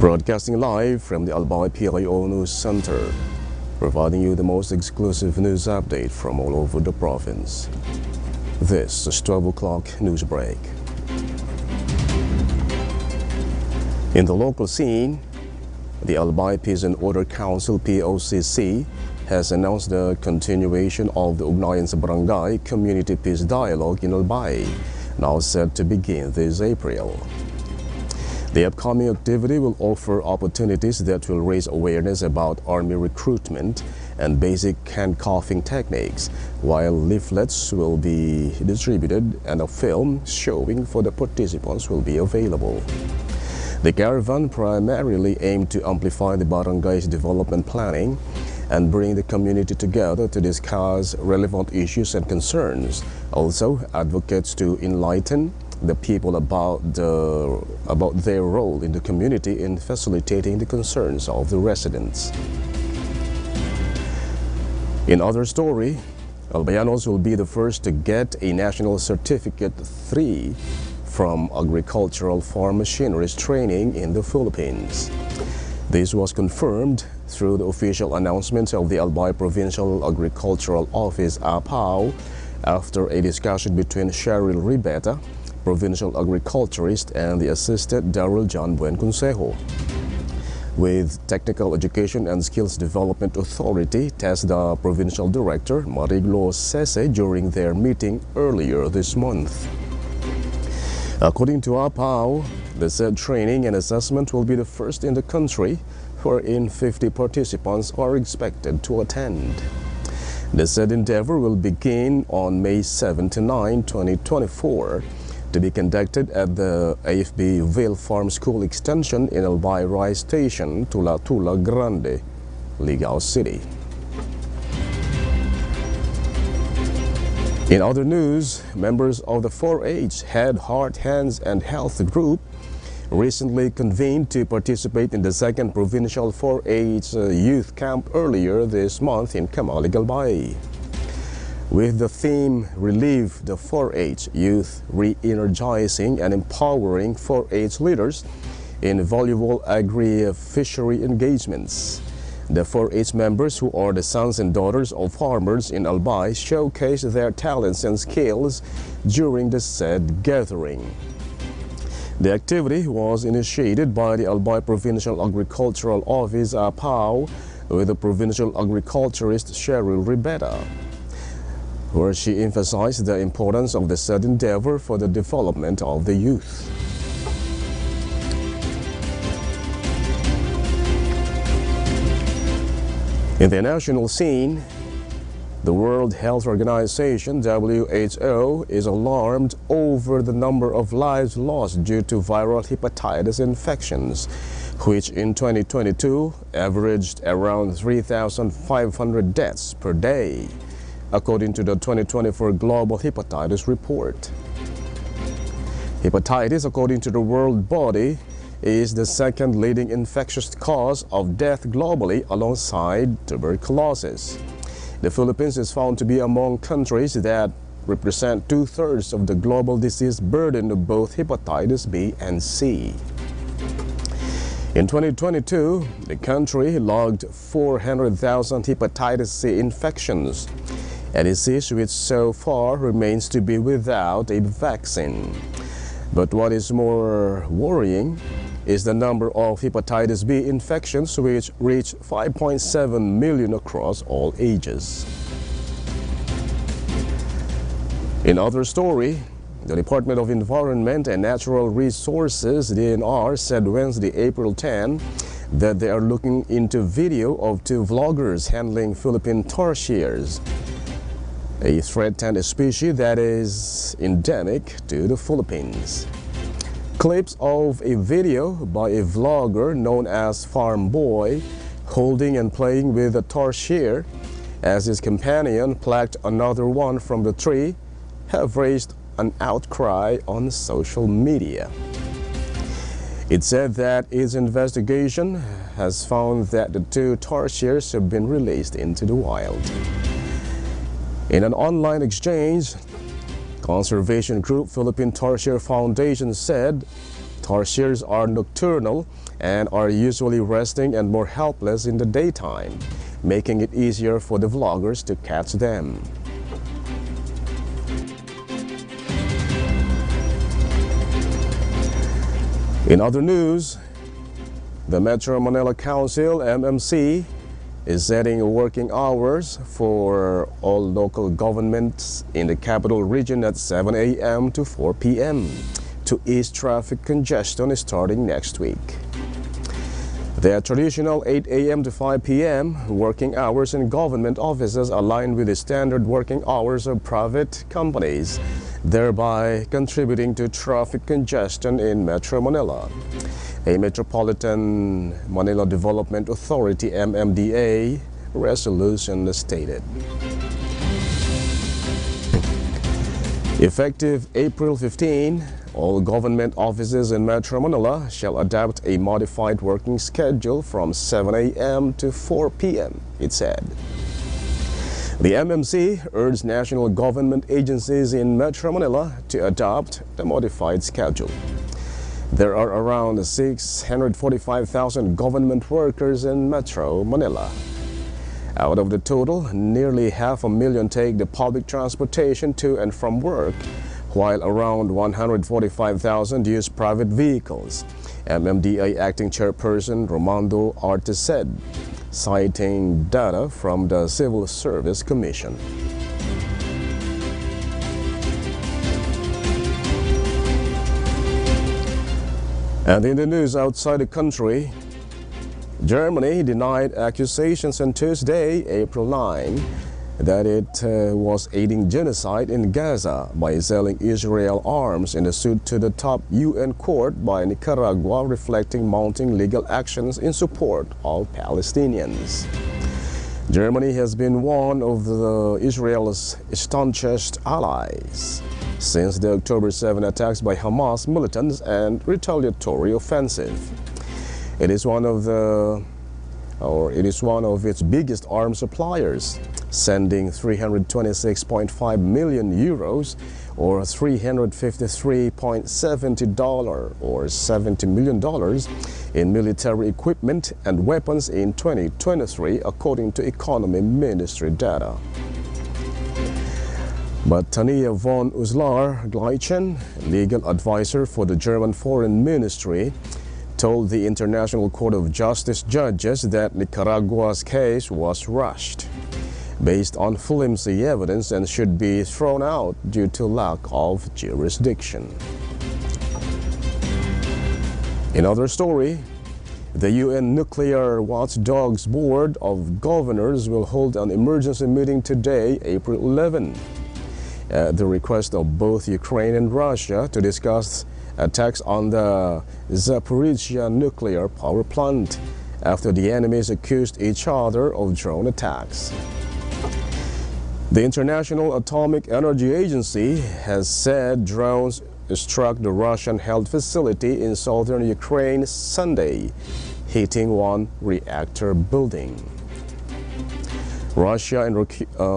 Broadcasting live from the Albay PIO News Center, providing you the most exclusive news update from all over the province. This is 12 o'clock Newsbreak. In the local scene, the Albay Peace and Order Council POCC has announced the continuation of the Ugnayan sa Barangay Community Peace Dialogue in Albay, now set to begin this April. The upcoming activity will offer opportunities that will raise awareness about Army recruitment and basic handcuffing techniques, while leaflets will be distributed and a film showing for the participants will be available. The caravan primarily aimed to amplify the barangay's development planning and bring the community together to discuss relevant issues and concerns. Also, advocates to enlighten the people about their role in the community in facilitating the concerns of the residents. In other story, Albayanos will be the first to get a National Certificate 3 from Agricultural Farm Machineries Training in the Philippines. This was confirmed through the official announcement of the Albay Provincial Agricultural Office APAO after a discussion between Cheryl Ribeta, Provincial Agriculturist, and the Assistant Daryl John Buen Consejo. With Technical Education and Skills Development Authority, TESDA Provincial Director Mariglo Sese during their meeting earlier this month. According to APAO, the said training and assessment will be the first in the country, wherein 50 participants are expected to attend. The said endeavor will begin on May 7 to 9, 2024, to be conducted at the AFB Vale Farm School Extension in Albay Rice Station, Tula Grande, Ligao City. In other news, members of the 4-H Head, Heart, Hands and Health Group recently convened to participate in the second Provincial 4-H Youth Camp earlier this month in Kamalig, Albay. With the theme, Relive the 4-H Youth, Re-energizing and Empowering 4-H Leaders in Valuable Agri-Fishery Engagements. The 4-H members, who are the sons and daughters of farmers in Albay, showcased their talents and skills during the said gathering. The activity was initiated by the Albay Provincial Agricultural Office APAO with the Provincial Agriculturist Cheryl Ribeta, where she emphasized the importance of the said endeavor for the development of the youth. In the national scene, the World Health Organization, WHO, is alarmed over the number of lives lost due to viral hepatitis infections, which in 2022 averaged around 3,500 deaths per day, according to the 2024 Global Hepatitis Report. Hepatitis, according to the World Body, is the second leading infectious cause of death globally alongside tuberculosis. The Philippines is found to be among countries that represent 2/3 of the global disease burden of both hepatitis B and C. In 2022, the country logged 400,000 hepatitis C infections, a disease which so far remains to be without a vaccine. But what is more worrying is the number of hepatitis B infections, which reached 5.7 million across all ages. In other story, the Department of Environment and Natural Resources, DNR, said Wednesday, April 10, that they are looking into video of 2 vloggers handling Philippine tarsiers, a threatened species that is endemic to the Philippines. Clips of a video by a vlogger known as Farm Boy holding and playing with a tarsier as his companion plucked another one from the tree have raised an outcry on social media. It said that its investigation has found that the 2 tarsiers have been released into the wild. In an online exchange, conservation group Philippine Tarsier Foundation said Tarsiers are nocturnal and are usually resting and more helpless in the daytime, making it easier for the vloggers to catch them. In other news, the Metro Manila Council, MMC, is setting working hours for all local governments in the capital region at 7 a.m. to 4 p.m. to ease traffic congestion starting next week. The traditional 8 a.m. to 5 p.m. working hours in government offices align with the standard working hours of private companies, thereby contributing to traffic congestion in Metro Manila. A Metropolitan Manila Development Authority MMDA resolution stated. Effective April 15, all government offices in Metro Manila shall adopt a modified working schedule from 7 a.m. to 4 p.m., it said. The MMC urged national government agencies in Metro Manila to adopt the modified schedule. There are around 645,000 government workers in Metro Manila. Out of the total, nearly 500,000 take the public transportation to and from work, while around 145,000 use private vehicles, MMDA Acting Chairperson Romando Artes said, citing data from the Civil Service Commission. And in the news outside the country, Germany denied accusations on Tuesday, April 9, that it was aiding genocide in Gaza by selling Israel arms in a suit to the top UN court by Nicaragua, reflecting mounting legal actions in support of Palestinians. Germany has been one of Israel's staunchest allies since the October 7 attacks by Hamas militants and retaliatory offensive. It is one of its biggest arms suppliers, sending 326.5 million euros or $353.70 or $70 million in military equipment and weapons in 2023, according to Economy Ministry data. But Tanja von Uslar-Gleichen, legal advisor for the German Foreign Ministry, told the International Court of Justice judges that Nicaragua's case was rushed, based on flimsy evidence, and should be thrown out due to lack of jurisdiction. In other story, the UN Nuclear Watchdog's Board of Governors will hold an emergency meeting today, April 11, at the request of both Ukraine and Russia to discuss attacks on the Zaporizhzhia nuclear power plant after the enemies accused each other of drone attacks. The International Atomic Energy Agency has said drones struck the Russian-held facility in southern Ukraine Sunday, hitting one reactor building. Russia and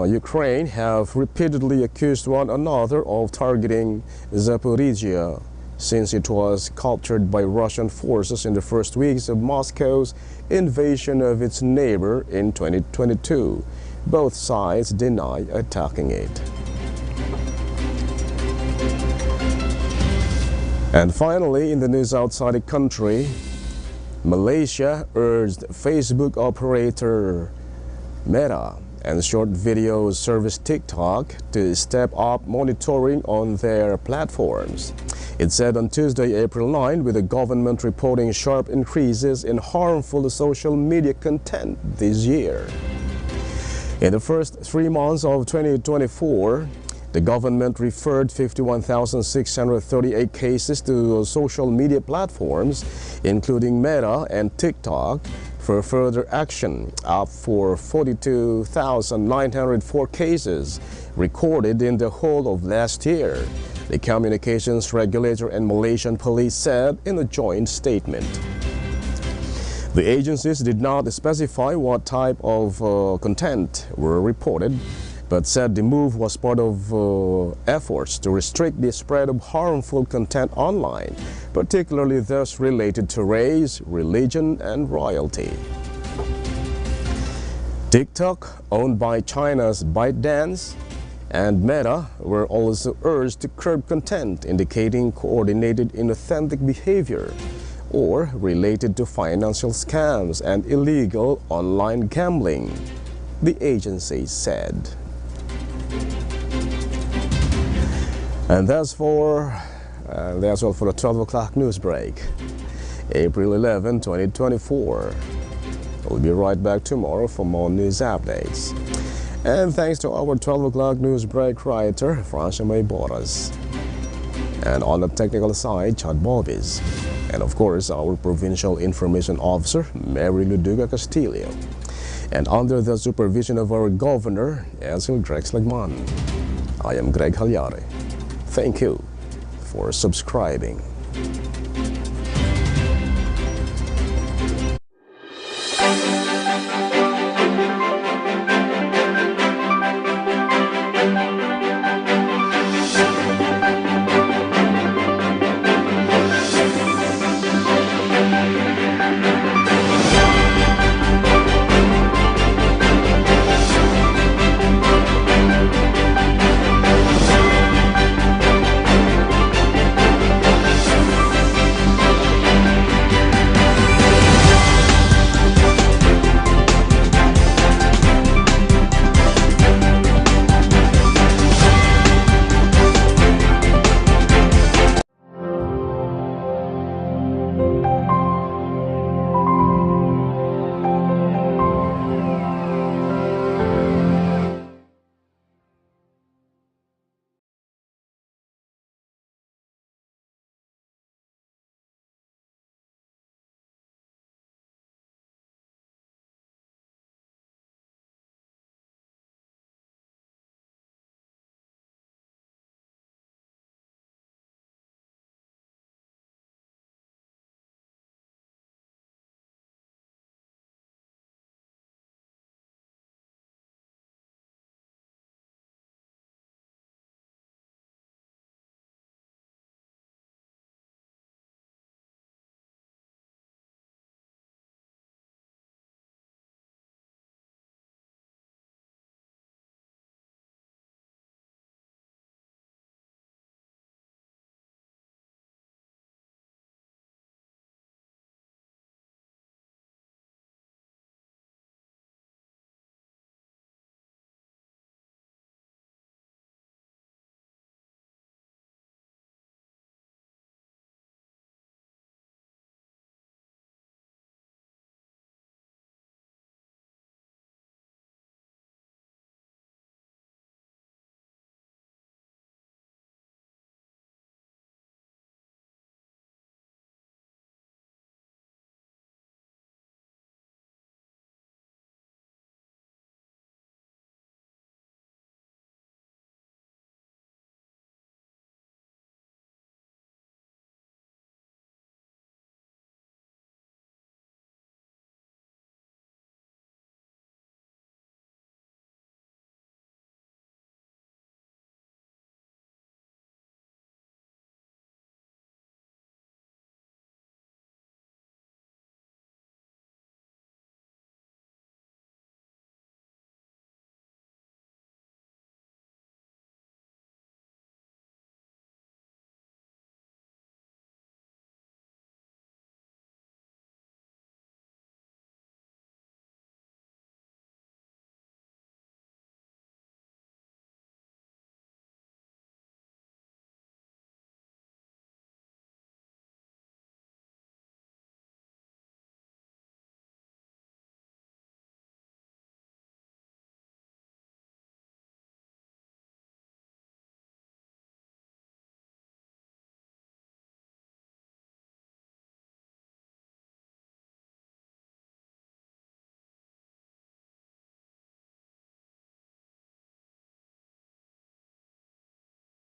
Ukraine have repeatedly accused one another of targeting Zaporizhzhia since it was captured by Russian forces in the first weeks of Moscow's invasion of its neighbor in 2022. Both sides deny attacking it. And finally, in the news outside the country, Malaysia urged Facebook operator Meta and short video service TikTok to step up monitoring on their platforms. It said on Tuesday, April 9, with the government reporting sharp increases in harmful social media content this year. In the first 3 months of 2024, the government referred 51,638 cases to social media platforms, including Meta and TikTok, for further action, up for 42,904 cases recorded in the whole of last year, the communications regulator and Malaysian police said in a joint statement. The agencies did not specify what type of content were reported, but said the move was part of efforts to restrict the spread of harmful content online, particularly those related to race, religion, and royalty. TikTok, owned by China's ByteDance, and Meta were also urged to curb content indicating coordinated inauthentic behavior or related to financial scams and illegal online gambling, the agency said. And that's all for the 12 o'clock news break, April 11, 2024. We'll be right back tomorrow for more news updates. And thanks to our 12 o'clock news break writer, Francia May Boras. And on the technical side, Chad Bobbies. And of course, our Provincial Information Officer, Mary Luduga Castillo. And under the supervision of our Governor, Esil Drexlagman. I am Greg Hallare. Thank you for subscribing.